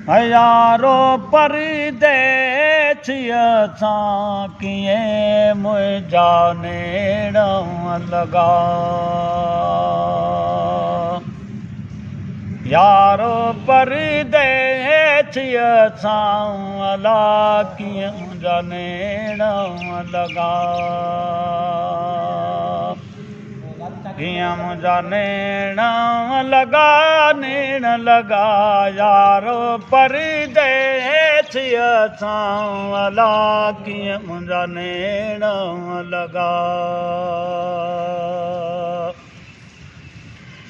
यारो परदेसिया सां कीअं मुंहिंजा नेण लॻा। यारो परदेसिया सां अला कीअं मुंहिंजा नेण लॻा। कीअं मुंहिंजा नेण लॻा नेण लॻा। यारो परदेसिया सां अला कीअं मुंहिंजा नेण लॻा।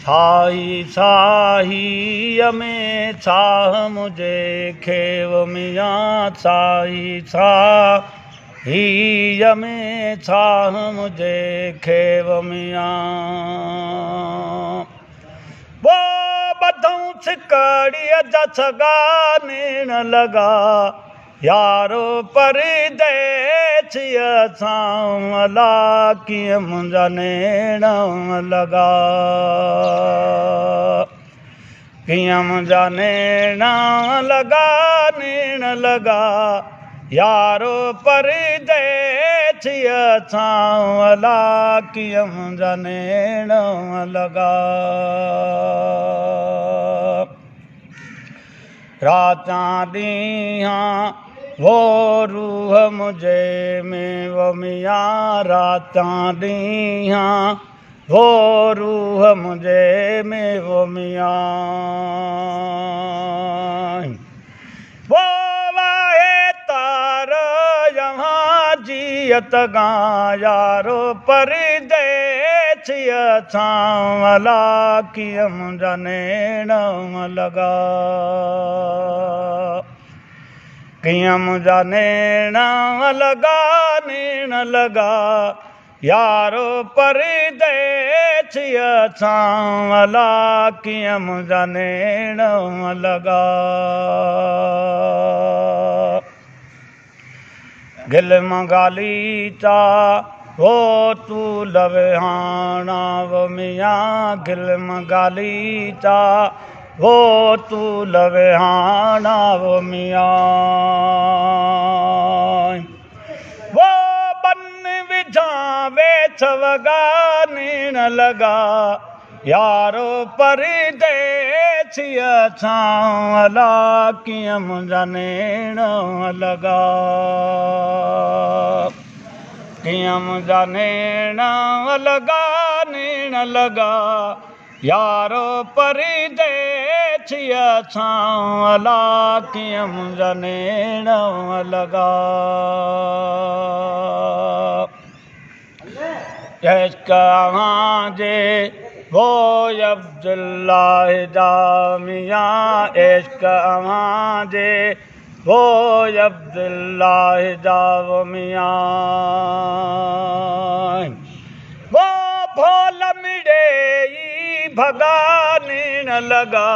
साही साहीअ में छाह मुंहिंजे खेव मियां। साही साहीअ में छाह मुंहिंजे खेव मियां। वो ॿधऊं सिकड़ीअ जा सॻा नेण लॻा। यारो परदेसिया सां अला कीअं मुंहिंजा नेण लॻा। कीअं मुंहिंजा नेण लॻा नेण लॻा। यारो परदेसिया सां अला कीअं मुंहिंजा नेण लॻा। रातां ॾींहं वो रूह मुंहिंजे में वो मियां। रातां ॾींहं वो रूह मुंहिंजे में वो मियां। वो वाहे तार यहां जियत गां। यारो परदेसिया सां अला कीअं मुंहिंजा नेण लॻा। कीअं मुंहिंजा नेण लॻा नेण लॻा। यारो परदेसिया सां अला कीअं मुंहिंजा नेण लॻा। गिलम गालीचा वो तू लवेहाना वो मियां। गिलम गालीचा वो तू लवेहाना वो मियां। वो बन विझां वेछ वॻा नेण लॻा। यारो परदेसिया सां अला कीअं मुंहिंजा नेण लॻा। कीअं मुंहिंजा नेण लॻा नेण लॻा। यारो परदेसिया सां अला कीअं मुंहिंजा नेण लॻा। इश्क़ अव्हांजे वो अब्दुल्लाह जा मियां। इश्क़ अव्हांजे वो अब्दुल्लाह जा वो मियां। वो भोल मिड़े भॻा नेण लॻा।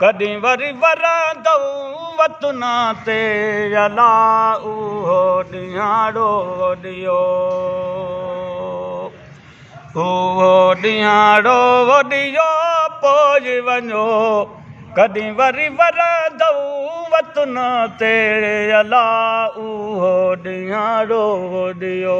कॾहिं वरी वरंदऊं वतुना ते अला उहो ॾियारो ॾियो। उहो ॾियारो ॾियो पोइ वञो। कॾहिं वरी वरंदऊं वतुन ते अला उहो ॾियारो ॾियो।